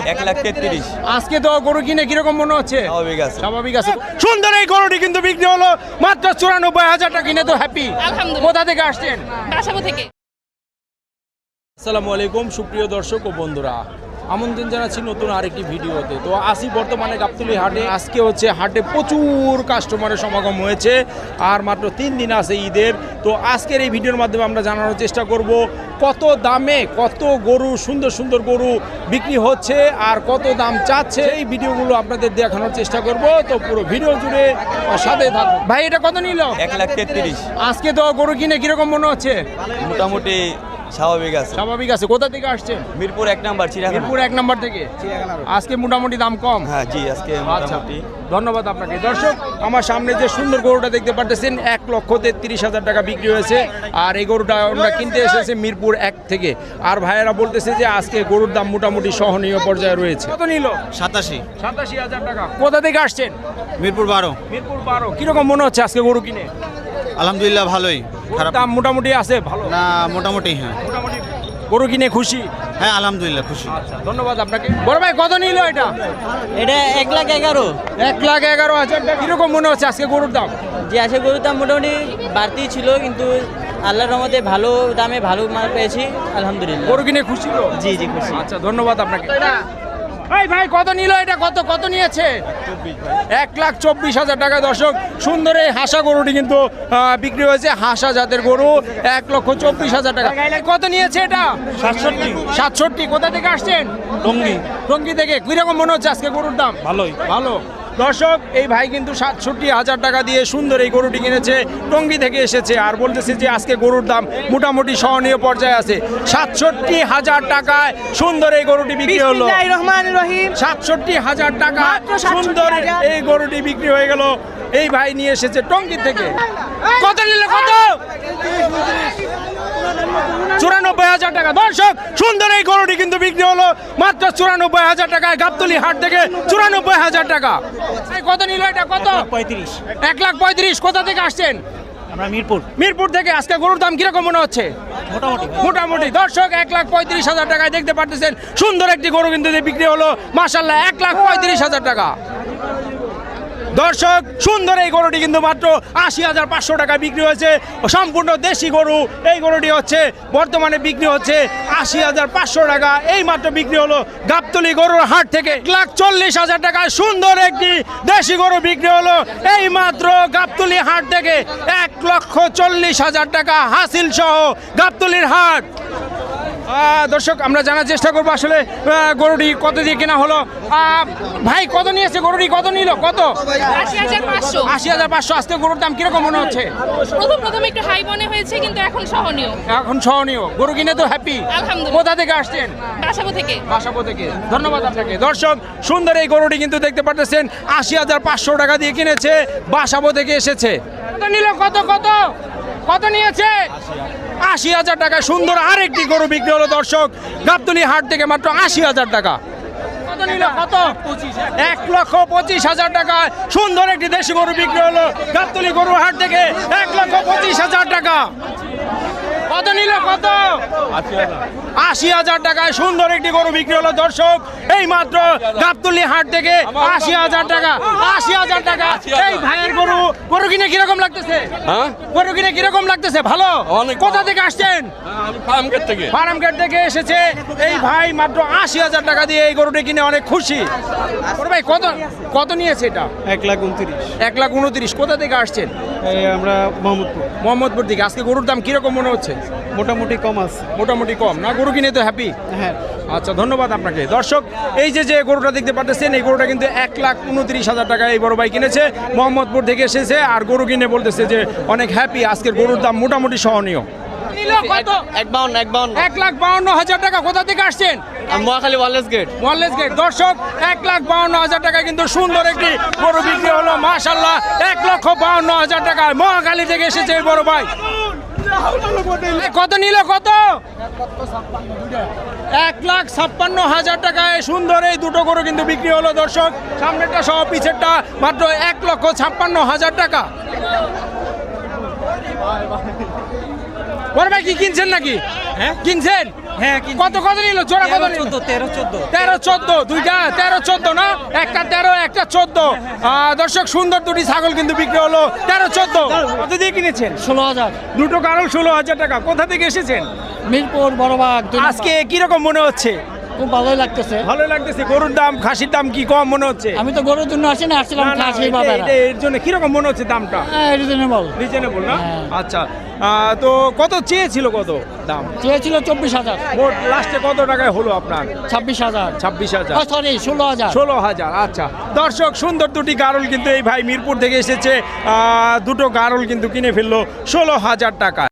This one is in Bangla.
1,33,000। আজকে তো গরু কিনে কিরকম মনে হচ্ছে? স্বাভাবিক আছে। স্বাভাবিক আছে। সুন্দর এই গরুটি কিন্তু বিক্রি হলো মাত্র 94,000 টাকা, কিনে তো হ্যাপি। আলহামদুলিল্লাহ। কোথা থেকে আসছেন? বাসাবো থেকে। আসসালামু আলাইকুম সুপ্রিয় দর্শক ও বন্ধুরা, আমন্ত্রণ জানাচ্ছি নতুন আরেকটি ভিডিওতে। তো আসি বর্তমানে গাবতলী হাটে। আজকে হচ্ছে হাটে প্রচুর কাস্টমারের সমাগম হয়েছে, আর মাত্র 3 দিন আছে ঈদের। তো আজকের এই ভিডিওর মাধ্যমে আমরা জানানোর চেষ্টা করব কত দামে কত গরু, সুন্দর সুন্দর গরু বিক্রি হচ্ছে আর কত দাম চাচ্ছে। এই ভিডিওগুলো আপনাদের দেখানোর চেষ্টা করব। তো পুরো ভিডিও জুড়ে সাথে থাকুন। ভাই এটা কত নিল? 1,33,000। আজকে তো গরু কিনে কিরকম মনে হচ্ছে? মোটামুটি স্বাভাবিক আছে। স্বাভাবিক আছে। কোথা থেকে আসছেন? মিরপুর 1 নাম্বার চিড়িয়াখানা। মিরপুর 1 নম্বর থেকে। আজকে মোটামুটি দাম কম। হ্যাঁ জি, আজকে আচ্ছা, মোটামুটি। ধন্যবাদ আপনাকে। দর্শক, আমার সামনে যে সুন্দর গরুটা দেখতে পাচ্ছেন 1,33,000 টাকা বিক্রি হয়েছে। আর এই গরুটা আমরা কিনতে এসেছে মিরপুর 1 থেকে। আর ভাইয়েরা বলতেছে যে আজকে গরুর দাম মোটামুটি সহনীয় পর্যায়ে রয়েছে। কত নিল? 87,000 টাকা। কোথা থেকে আসছেন? মিরপুর 12। মিরপুর 12। কিরকম মনে হচ্ছে আজকে গরু কিনে? আলহামদুলিল্লাহ ভালোই, খারাপ দাম মোটামুটি আছে, ভালো না, মোটামুটি। হ্যাঁ মোটামুটি গরু কিনে খুশি? হ্যাঁ আলহামদুলিল্লাহ খুশি। আচ্ছা, ধন্যবাদ আপনাকে। বড় ভাই কত নিল এটা? এটা 1,11,000। 1,11,000 টাকা। কিরকম মনে হচ্ছে আজকে গরুর দাম? যে আসে গরুর দাম মোটামুটি বাড়তি ছিল, কিন্তু আল্লাহর রহমতে ভালো দামে ভালো মাল পেয়েছি, আলহামদুলিল্লাহ। গরু কিনে খুশি তো? জি জি খুশি। আচ্ছা, ধন্যবাদ আপনাকে। ভাই ভাই কত নিল এটা? কত নিয়েছে? 1,24,000 টাকা। দর্শক, সুন্দর এই হাসা গরুটি কিন্তু বিক্রি হয়েছে। হাসা জাতের গরু 1,24,000 টাকা। কত নিয়েছে এটা? 67। কোথা থেকে আসছেন? টঙ্গী থেকে। কিরকম মনে হচ্ছে আজকে গরুর দাম? ভালো। দর্শক, এই ভাই কিন্তু 67,000 টাকা দিয়ে সুন্দর এই গরুটি কিনেছে, টঙ্গী থেকে এসেছে। আর বলতেছে যে আজকে গরুর দাম মোটামুটি সহনীয় পর্যায়ে আছে। 67,000 টাকায় সুন্দর এই গরুটি বিক্রি হলো। 67,000 টাকা সুন্দর এই গরুটি বিক্রি হয়ে গেল। এই ভাই নিয়ে এসেছে টঙ্গী থেকে। কত নিল? কত? 94,000 টাকা। দর্শক, সুন্দর এই গরুটি কিন্তু বিক্রি হলো মাত্র 94,000 টাকায় গাবতলী হাট থেকে। 94,000 টাকা। কত নিল এটা? কত? 1,35,000। কোথা থেকে আসছেন? আমরা মিরপুর থেকে। আজকে গরুর দাম কিরকম মনে হচ্ছে? মোটামুটি। দর্শক, 1,35,000 টাকায় দেখতে পাচ্ছেন সুন্দর একটি গরু কিন্তু বিক্রি হলো মাশাআল্লাহ 1,35,000 টাকা। দর্শক, সুন্দর এই গরুটি কিন্তু মাত্র 80,500 টাকা বিক্রি হয়েছে। সম্পূর্ণ দেশি গরু। এই গরুটি হচ্ছে বর্তমানে বিক্রি হচ্ছে 80,500 টাকা। এই মাত্র বিক্রি হলো গাবতলী গরুর হাট থেকে। 1,40,000 টাকায় সুন্দর একটি দেশি গরু বিক্রি হলো এই মাত্র গাবতলী হাট থেকে। 1,40,000 টাকা হাসিল সহ গাবতলীর হাট। দর্শক, আমরা জানার চেষ্টা করবো আসলে গরুটি কত দিয়ে কেনা হলো। ভাই কত নিয়েছে গরুটি? কত নিল? কত? 80,500। 80,500। আজকে গরুর দাম কিরকম মনে হচ্ছে? প্রথম একটু হাই মনে হয়েছে, কিন্তু এখন সহনীয়। এখন সহনীয়। গরু কিনে তো হ্যাপি। আলহামদুলিল্লাহ। কোথা থেকে আসছেন? বাসাবো থেকে। বাসাবো থেকে। ধন্যবাদ আপনাকে। দর্শক, সুন্দর এই গরুটি কিন্তু দেখতে পাচ্ছেন 80,500 টাকা দিয়ে কিনেছে, বাসাবো থেকে এসেছে। কত নিল? কত নিয়েছে? 80,000 টাকা। সুন্দর আরেকটি গরু বিক্রি হলো দর্শক গাবতলী হাট থেকে মাত্র 80,000 টাকা। কত নিল? কত? 1,25,000 টাকা সুন্দর একটি দেশি গরু বিক্রি হলো গাবতলী গরুর হাট থেকে। 1,25,000 টাকা। কত নিল? কত? 80,000 টাকায় সুন্দর একটি গরু বিক্রি হলো দর্শক এই মাত্র গাবতলী হাট থেকে। 80,000 টাকা। 80,000 টাকা। এই ভাইয়ের গরু কিনে কিরকম লাগতেছে? গরু কিনে কিরকম লাগতেছে? ভালো। কোথা থেকে আসছেন? ফার্মগেট থেকে এসেছে এই ভাই মাত্র 80,000 টাকা দিয়ে এই গরুটি কিনে অনেক খুশি। ভাই কত নিয়েছে এটা? 1,29,000। 1,29,000। কোথা থেকে আসছেন? আমরা মোহাম্মদপুর থেকে। আজকে গরুর দাম কিরকম মনে হচ্ছে? মোটামুটি কম আছে। মোটামুটি কম না? গরু কিনে তো হ্যাপি। হ্যাঁ আচ্ছা, ধন্যবাদ আপনাকে। দর্শক, এই যে গরুটা দেখতে পাচ্ছেন এই গরুটা কিন্তু 1,29,000 টাকা এই বড় ভাই কিনেছে, মোহাম্মদপুর থেকে এসেছে। আর গরু কিনে বলতেছে যে অনেক হ্যাপি, আজকের গরুর দাম মোটামুটি সহনীয়। কত? 1,52,000 টাকা। কোথা থেকে আসছেন? Mohakhali wireless gate. দর্শক, 1,52,000 টাকা কিন্তু সুন্দর একটি গরু বিক্রি হলো মাশাআল্লাহ 1,52,000 টাকা। মহাখালী থেকে এসেছে এই বড় ভাই। কত নিল? কত? 1,56,000 টাকায় সুন্দর এই দুটো গরু কিন্তু বিক্রি হলো দর্শক। সামনেরটা সহ পিছেরটা মাত্র 1,56,000 টাকা। বড় ভাই কি কিনছেন নাকি? কিনছেন? হ্যাঁ, কত কত নিল জোড়া কত নিল 13-14 দুইটা 13-14 না একটা 13 একটা 14 দর্শক সুন্দর দুটি ছাগল কিন্তু বিক্রি হলো 13-14 কত দিয়ে কিনেছেন 16,000 দুটো কারণ 16,000 টাকা কোথা থেকে এসেছেন মিরপুর বড়বাগ আজকে কিরকম মনে হচ্ছে খুব ভালোই লাগতেছে ভালো লাগতেছে গরুর দাম খাসির দাম কি কম মনে হচ্ছে আমি তো গরুর জন্য আসি না আসছিলাম না, না, খাসি এটা- বাবা এটা- এর জন্য কিরকম মনে হচ্ছে দামটা রিজনেবল রিজনেবল না হ্যাঁ। আচ্ছা তো কত চেয়েছিল কত দাম চেয়েছিল 24,000 মোট লাস্টে কত টাকায় হলো আপনার 26,000 26,000 সরি 16,000 16,000 আচ্ছা দর্শক সুন্দর দুটি গারল কিন্তু এই ভাই মিরপুর থেকে এসেছে দুটো গারল কিন্তু কিনে ফেললো 16,000 টাকা